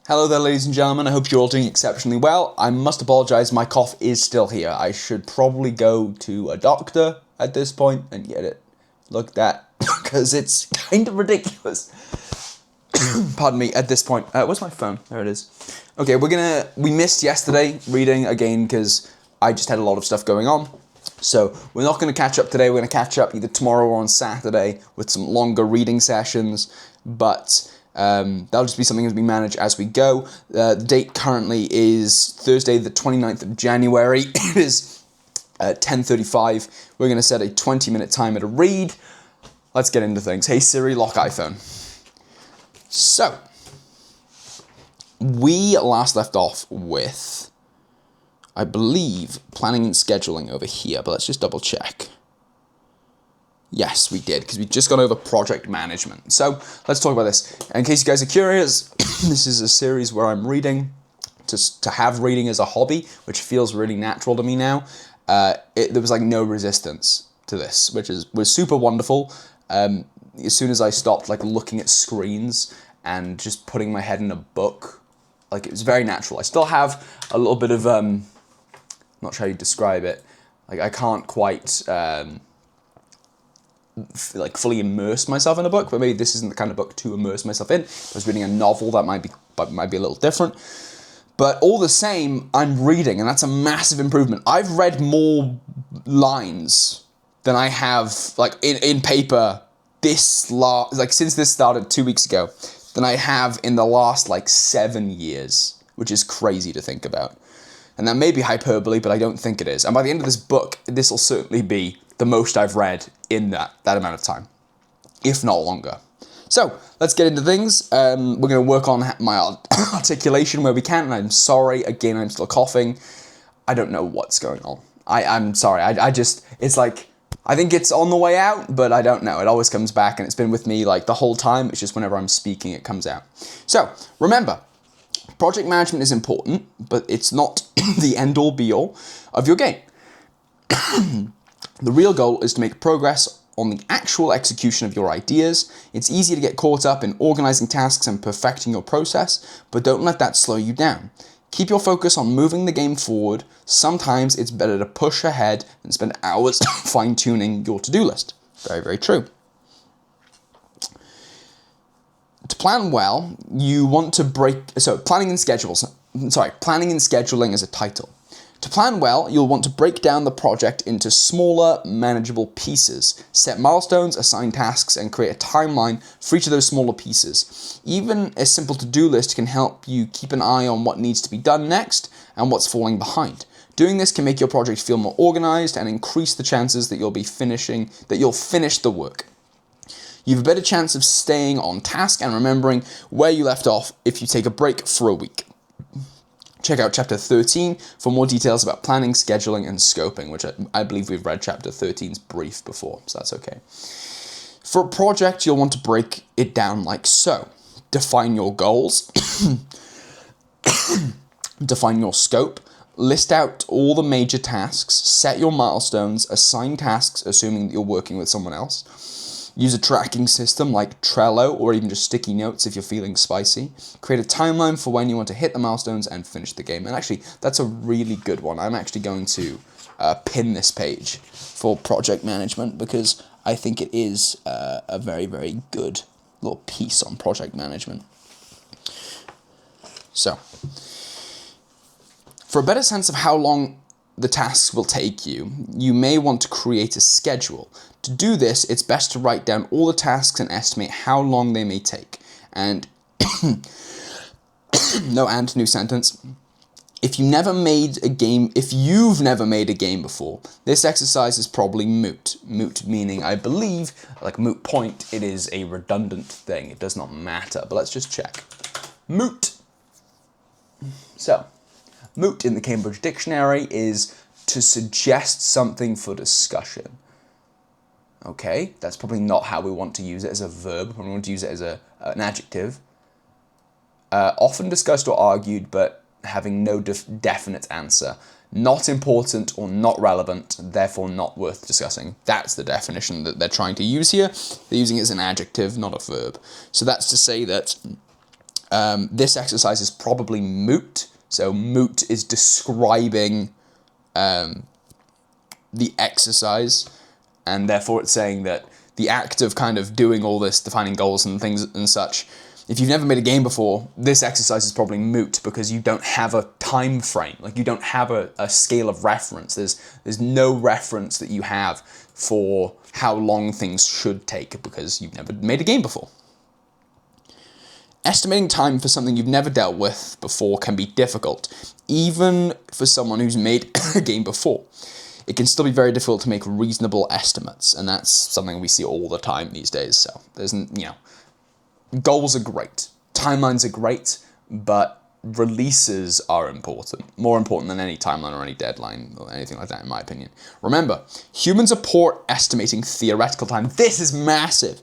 Hello there, ladies and gentlemen. I hope you're all doing exceptionally well. I must apologise, my cough is still here. I should probably go to a doctor at this point and get it looked at, because it's kind of ridiculous. Pardon me, at this point. Where's my phone? There it is. Okay, we missed yesterday reading again because I just had a lot of stuff going on. So we're not going to catch up today. We're going to catch up either tomorrow or on Saturday with some longer reading sessions, but that'll just be something as we manage as we go. The date currently is Thursday, the 29th of January. It is 10:35. We're going to set a 20-minute timer to read. Let's get into things. Hey Siri, lock iPhone. So, we last left off with, I believe, planning and scheduling over here, but let's just double check. Yes, we did, because we just gone over project management. So, let's talk about this. In case you guys are curious, this is a series where I'm reading, to have reading as a hobby, which feels really natural to me now. There was like no resistance to this, which was super wonderful. As soon as I stopped like looking at screens and just putting my head in a book, like it was very natural. I still have a little bit of, not sure how you describe it, like I can't quite like fully immerse myself in a book, but maybe this isn't the kind of book to immerse myself in. If I was reading a novel, that might be a little different. But all the same, I'm reading, and that's a massive improvement. I've read more lines than I have like in paper since this started 2 weeks ago, than I have in the last like 7 years, which is crazy to think about. And that may be hyperbole, but I don't think it is. And by the end of this book, this will certainly be the most I've read in that amount of time, if not longer. So, let's get into things. We're going to work on my articulation where we can, and I'm sorry, again, I'm still coughing. I don't know what's going on. I'm sorry, it's like, I think it's on the way out, but I don't know. It always comes back, and it's been with me like the whole time. It's just whenever I'm speaking, it comes out. So, remember, project management is important, but it's not the end-all, be-all of your game. The real goal is to make progress on the actual execution of your ideas. It's easy to get caught up in organizing tasks and perfecting your process, but don't let that slow you down. Keep your focus on moving the game forward. Sometimes it's better to push ahead than spend hours fine-tuning your to-do list. Very, very true. To plan well, you want to planning and scheduling is a title. To plan well, you'll want to break down the project into smaller, manageable pieces. Set milestones, assign tasks, and create a timeline for each of those smaller pieces. Even a simple to-do list can help you keep an eye on what needs to be done next and what's falling behind. Doing this can make your project feel more organized and increase the chances that you'll finish the work. You have a better chance of staying on task and remembering where you left off if you take a break for a week. Check out Chapter 13 for more details about planning, scheduling, and scoping, which I believe we've read Chapter 13's brief before, so that's okay. For a project, you'll want to break it down like so. Define your goals. Define your scope. List out all the major tasks. Set your milestones. Assign tasks, assuming that you're working with someone else. Use a tracking system like Trello or even just sticky notes if you're feeling spicy. Create a timeline for when you want to hit the milestones and finish the game. And actually, that's a really good one. I'm actually going to pin this page for project management because I think it is a very, very good little piece on project management. So, for a better sense of how long the tasks will take you, you may want to create a schedule. To do this, it's best to write down all the tasks and estimate how long they may take. And, new sentence. If you've never made a game before, this exercise is probably moot. Moot meaning, I believe, like moot point, it is a redundant thing. It does not matter, but let's just check. Moot. So, moot in the Cambridge Dictionary is to suggest something for discussion. Okay, that's probably not how we want to use it as a verb. We want to use it as an adjective. Often discussed or argued, but having no definite answer. Not important or not relevant, therefore not worth discussing. That's the definition that they're trying to use here. They're using it as an adjective, not a verb. So that's to say that This exercise is probably moot. So moot is describing the exercise, and therefore it's saying that the act of kind of doing all this, defining goals and things and such, if you've never made a game before, this exercise is probably moot because you don't have a time frame. Like, you don't have a scale of reference. There's no reference that you have for how long things should take because you've never made a game before. Estimating time for something you've never dealt with before can be difficult, even for someone who's made a game before. It can still be very difficult to make reasonable estimates, and that's something we see all the time these days. So goals are great, timelines are great, but releases are important. More important than any timeline or any deadline or anything like that, in my opinion. Remember, humans are poor at estimating theoretical time. This is massive.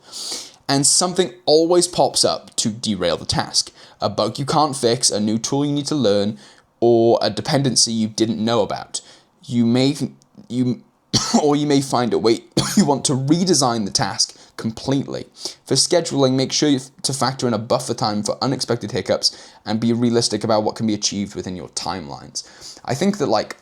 And something always pops up to derail the task. A bug you can't fix, a new tool you need to learn, or a dependency you didn't know about. You may find a way you want to redesign the task completely. For scheduling, make sure to factor in a buffer time for unexpected hiccups and be realistic about what can be achieved within your timelines. I think that,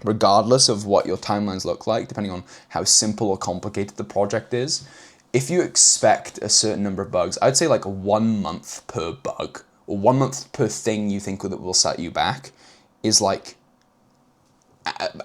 regardless of what your timelines look like, depending on how simple or complicated the project is, if you expect a certain number of bugs, I'd say 1 month per bug, or 1 month per thing you think that will set you back, is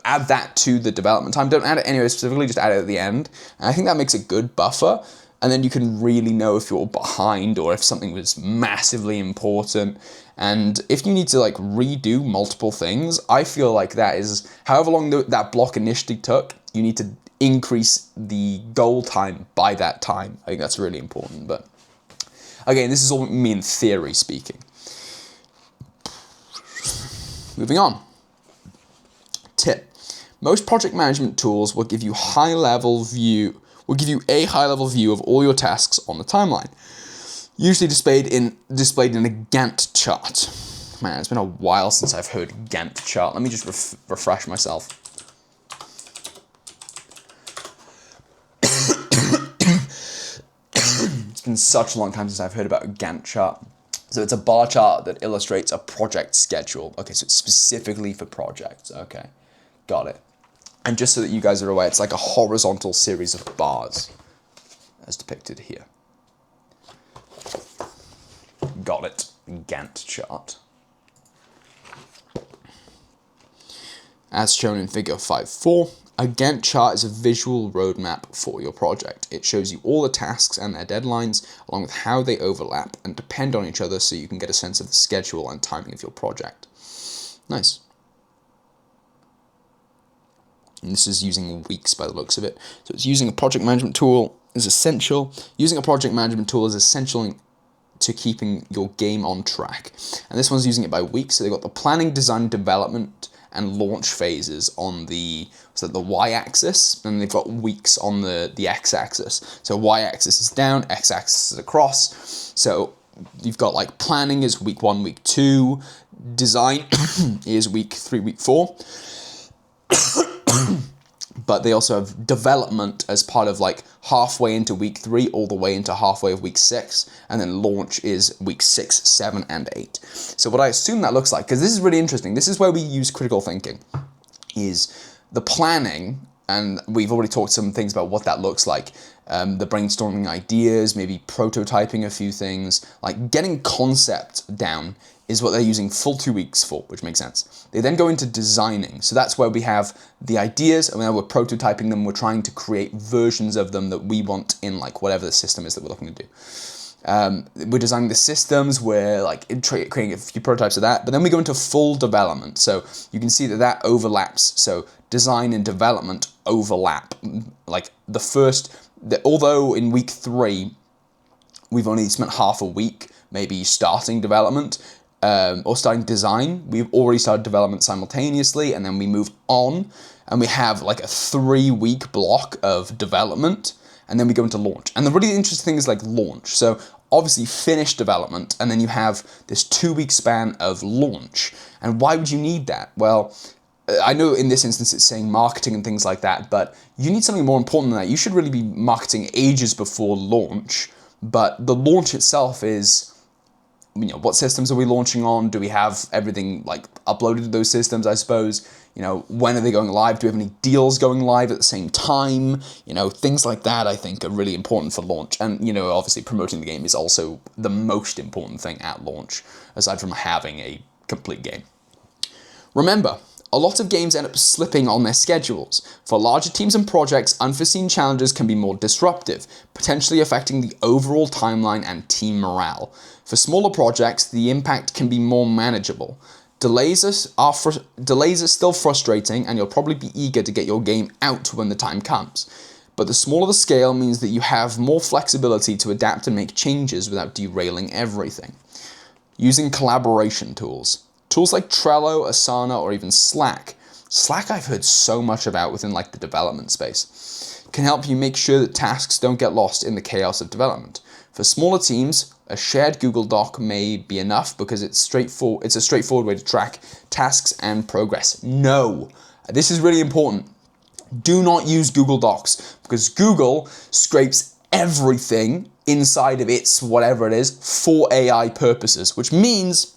add that to the development time. Don't add it anywhere specifically, just add it at the end. And I think that makes a good buffer, and then you can really know if you're behind or if something was massively important. And if you need to redo multiple things, I feel like that is, however long that block initially took, you need to increase the goal time by that time. I think that's really important. But again, this is all me in theory speaking. Moving on. Tip. Most project management tools will give you a high-level view of all your tasks on the timeline, usually displayed in a Gantt chart. Man, it's been a while since I've heard Gantt chart. Let me just refresh myself. It's been such a long time since I've heard about a Gantt chart. So it's a bar chart that illustrates a project schedule. Okay, so it's specifically for projects. Okay, got it. And just so that you guys are aware, it's like a horizontal series of bars, as depicted here. Got it. Gantt chart. As shown in figure 5.4, a Gantt chart is a visual roadmap for your project. It shows you all the tasks and their deadlines, along with how they overlap and depend on each other, so you can get a sense of the schedule and timing of your project. Nice. And this is using weeks by the looks of it. So it's using a project management tool is essential. Using a project management tool is essential to keeping your game on track. And this one's using it by weeks. So they've got the planning, design, development, and launch phases on the y-axis, and they've got weeks on the x-axis. So y-axis is down, x-axis is across. So you've got planning is week 1, week 2, design is week 3, week 4. But they also have development as part of halfway into week 3 all the way into halfway of week 6, and then launch is week 6, 7, and 8. So what I assume that looks like, because this is really interesting, this is where we use critical thinking, is the planning, and we've already talked some things about what that looks like, the brainstorming ideas, maybe prototyping a few things, getting concept down is what they're using full 2 weeks for, which makes sense. They then go into designing. So that's where we have the ideas, and then we're prototyping them. We're trying to create versions of them that we want in whatever the system is that we're looking to do. We're designing the systems, we're creating a few prototypes of that, but then we go into full development. So you can see that overlaps. So design and development overlap. Although in week 3, we've only spent half a week maybe starting development, or starting design, we've already started development simultaneously, and then we move on, and we have a 3-week block of development, and then we go into launch. And the really interesting thing is launch. So obviously finish development, and then you have this 2-week span of launch. And why would you need that? Well, I know in this instance it's saying marketing and things like that, but you need something more important than that. You should really be marketing ages before launch, but the launch itself is what systems are we launching on? Do we have everything like uploaded to those systems, I suppose? When are they going live? Do we have any deals going live at the same time? Things like that I think are really important for launch. And, obviously promoting the game is also the most important thing at launch, aside from having a complete game. Remember, a lot of games end up slipping on their schedules. For larger teams and projects, unforeseen challenges can be more disruptive, potentially affecting the overall timeline and team morale. For smaller projects, the impact can be more manageable. Delays are still frustrating, and you'll probably be eager to get your game out when the time comes. But the smaller the scale means that you have more flexibility to adapt and make changes without derailing everything. Using collaboration tools. Tools like Trello, Asana, or even Slack. Slack I've heard so much about within the development space. Can help you make sure that tasks don't get lost in the chaos of development. For smaller teams, a shared Google Doc may be enough because it's a straightforward way to track tasks and progress. No, this is really important. Do not use Google Docs because Google scrapes everything inside of its whatever it is for AI purposes, which means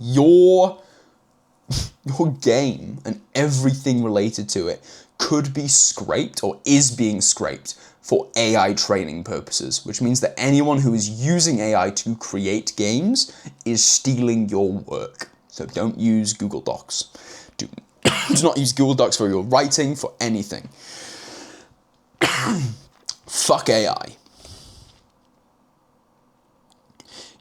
your game and everything related to it could be scraped or is being scraped for AI training purposes, which means that anyone who is using AI to create games is stealing your work. So don't use Google Docs. Do not use Google Docs for your writing, for anything. Fuck AI.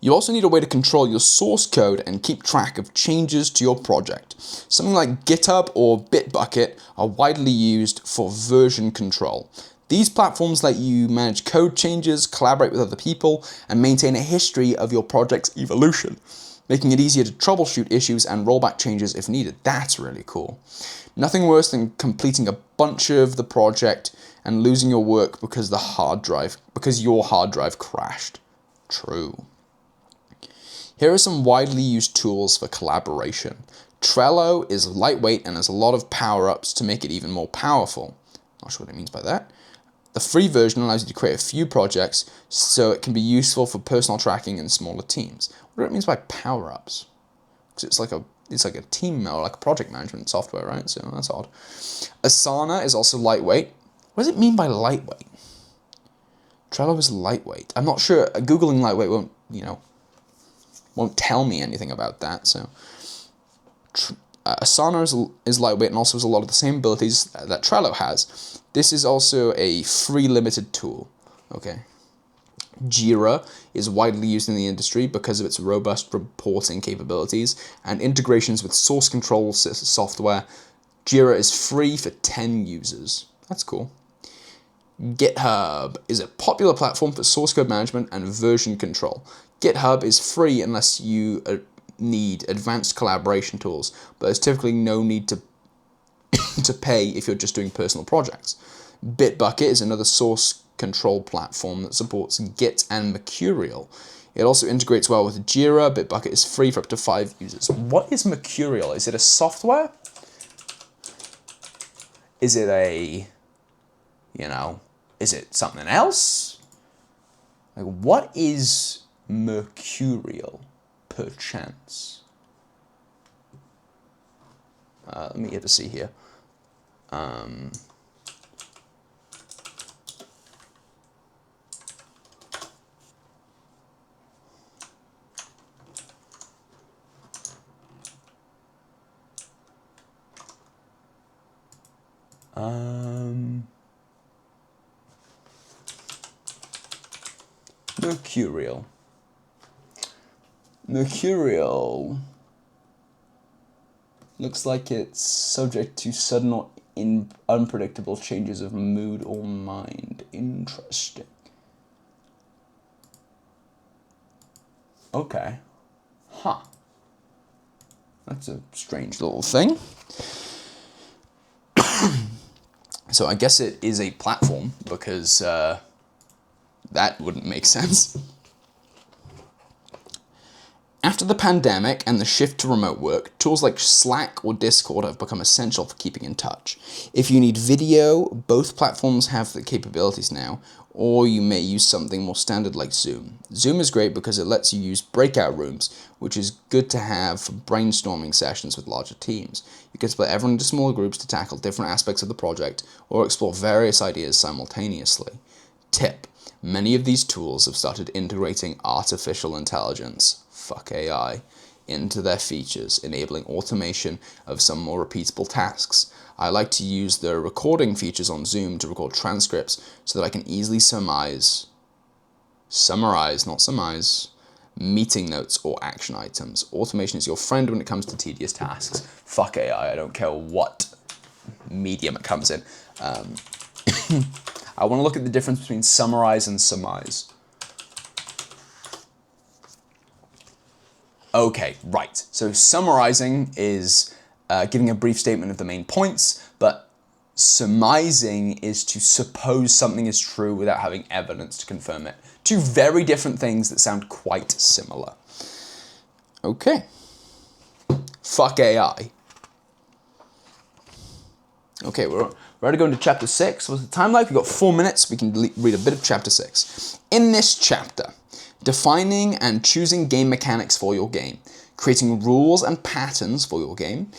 You also need a way to control your source code and keep track of changes to your project. Something like GitHub or Bitbucket are widely used for version control. These platforms let you manage code changes, collaborate with other people, and maintain a history of your project's evolution, making it easier to troubleshoot issues and roll back changes if needed. That's really cool. Nothing worse than completing a bunch of the project and losing your work because your hard drive crashed. True. Here are some widely used tools for collaboration. Trello is lightweight and has a lot of power-ups to make it even more powerful. Not sure what it means by that. The free version allows you to create a few projects, so it can be useful for personal tracking in smaller teams. What do it means by power-ups? Because it's like a team or like a project management software, right? So that's odd. Asana is also lightweight. What does it mean by lightweight? Trello is lightweight. I'm not sure. Googling lightweight won't tell me anything about that. So Asana is lightweight and also has a lot of the same abilities that Trello has. This is also a free limited tool. Okay. Jira is widely used in the industry because of its robust reporting capabilities and integrations with source control software. Jira is free for 10 users. That's cool. GitHub is a popular platform for source code management and version control. GitHub is free unless you need advanced collaboration tools, but there's typically no need to pay if you're just doing personal projects. Bitbucket is another source control platform that supports Git and Mercurial. It also integrates well with Jira. Bitbucket is free for up to 5 users. What is Mercurial? Is it a software? Is it is it something else? Like, what is Mercurial, perchance? Let me get to see here. Mercurial. Mercurial looks like it's subject to sudden or unpredictable changes of mood or mind. Interesting. Okay. Huh. That's a strange little thing. So I guess it is a platform because that wouldn't make sense. After the pandemic and the shift to remote work, tools like Slack or Discord have become essential for keeping in touch. If you need video, both platforms have the capabilities now, or you may use something more standard like Zoom. Zoom is great because it lets you use breakout rooms, which is good to have for brainstorming sessions with larger teams. You can split everyone into smaller groups to tackle different aspects of the project or explore various ideas simultaneously. Tip: many of these tools have started integrating artificial intelligence, fuck AI, into their features, enabling automation of some more repeatable tasks. I like to use the recording features on Zoom to record transcripts so that I can easily summarize, not surmise, meeting notes or action items. Automation is your friend when it comes to tedious tasks. Fuck AI, I don't care what medium it comes in. I want to look at the difference between summarize and surmise. Okay, right. So summarizing is giving a brief statement of the main points, but surmising is to suppose something is true without having evidence to confirm it. Two very different things that sound quite similar. Okay. Fuck AI. Okay, we're ready to go into chapter 6. What's the time like? We've got 4 minutes. We can read a bit of chapter 6. In this chapter, defining and choosing game mechanics for your game, creating rules and patterns for your game,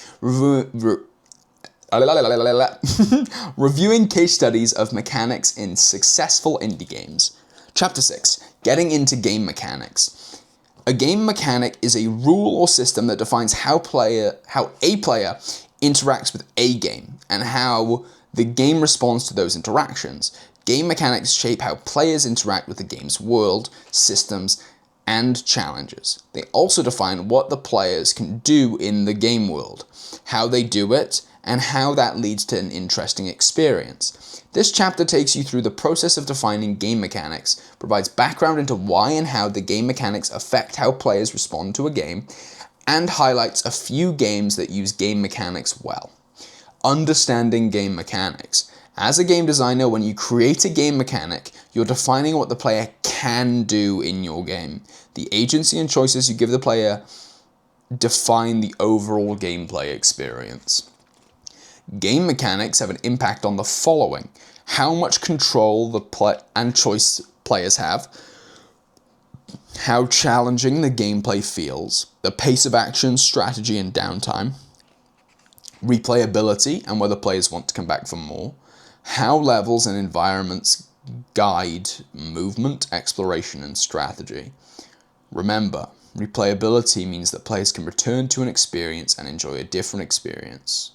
reviewing case studies of mechanics in successful indie games. Chapter 6, getting into game mechanics. A game mechanic is a rule or system that defines how a player interacts with a game and how the game responds to those interactions. Game mechanics shape how players interact with the game's world, systems, and challenges. They also define what the players can do in the game world, how they do it, and how that leads to an interesting experience. This chapter takes you through the process of defining game mechanics, provides background into why and how the game mechanics affect how players respond to a game, and highlights a few games that use game mechanics well. Understanding game mechanics. As a game designer, when you create a game mechanic, you're defining what the player can do in your game. The agency and choices you give the player define the overall gameplay experience. Game mechanics have an impact on the following: how much control and choice players have, how challenging the gameplay feels, the pace of action, strategy, and downtime, replayability and whether players want to come back for more, how levels and environments guide movement, exploration, and strategy. Remember, replayability means that players can return to an experience and enjoy a different experience.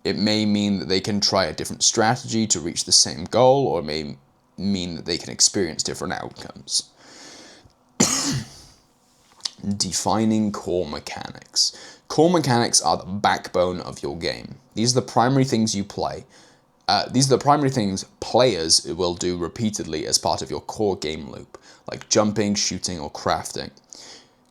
It may mean that they can try a different strategy to reach the same goal, or it may mean that they can experience different outcomes. Defining core mechanics. Core mechanics are the backbone of your game. These are the primary things you play. These are the primary things players will do repeatedly as part of your core game loop, like jumping, shooting, or crafting.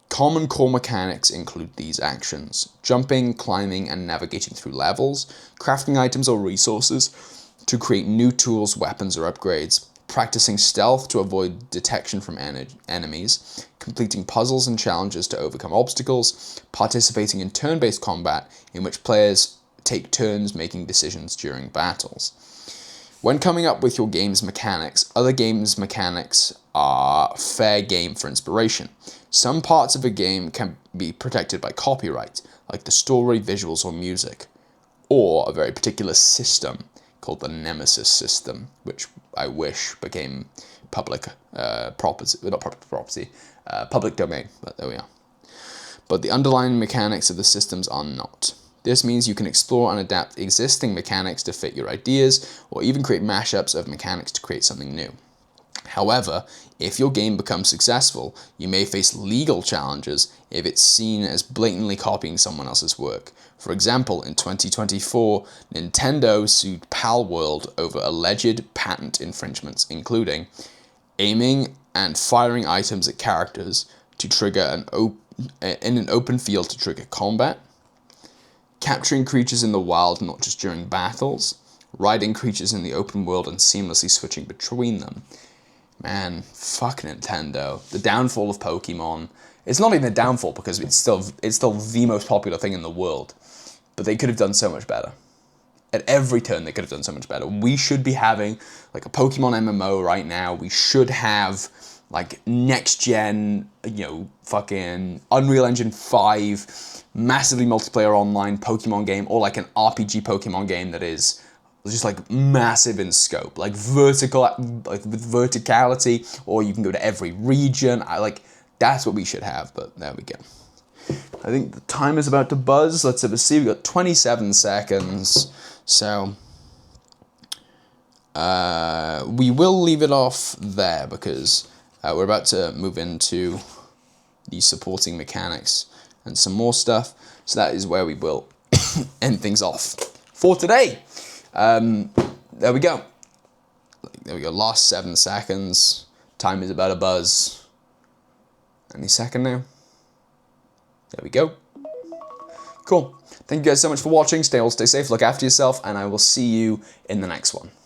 Common core mechanics include these actions: jumping, climbing, and navigating through levels, crafting items or resources to create new tools, weapons, or upgrades, practicing stealth to avoid detection from enemies, completing puzzles and challenges to overcome obstacles, participating in turn-based combat in which players take turns making decisions during battles. When coming up with your game's mechanics, other games' mechanics are fair game for inspiration. Some parts of a game can be protected by copyright, like the story, visuals, or music, or a very particular system called the Nemesis system, which I wish became public public domain, but there we are. But the underlying mechanics of the systems are not. This means you can explore and adapt existing mechanics to fit your ideas, or even create mashups of mechanics to create something new. However, if your game becomes successful, you may face legal challenges if it's seen as blatantly copying someone else's work. For example, in 2024, Nintendo sued Palworld over alleged patent infringements, including aiming and firing items at characters to trigger in an open field to trigger combat, capturing creatures in the wild not just during battles, riding creatures in the open world and seamlessly switching between them. Man, fuck Nintendo. The downfall of Pokemon. It's not even a downfall because it's still the most popular thing in the world. But they could have done so much better. at every turn they could have done so much better. We should be having like a Pokemon MMO right now. We should have like next gen, fucking Unreal Engine 5, massively multiplayer online Pokemon game, or like an RPG Pokemon game that is just like massive in scope, like with verticality, or you can go to every region. That's what we should have, but there we go. I think the time is about to buzz. Let's have a see. We've got 27 seconds. So we will leave it off there because we're about to move into the supporting mechanics and some more stuff. So that is where we will end things off for today. There we go. There we go. Last 7 seconds. Time is about to buzz. Any second now. There we go. Cool. Thank you guys so much for watching. Stay safe, look after yourself, and I will see you in the next one.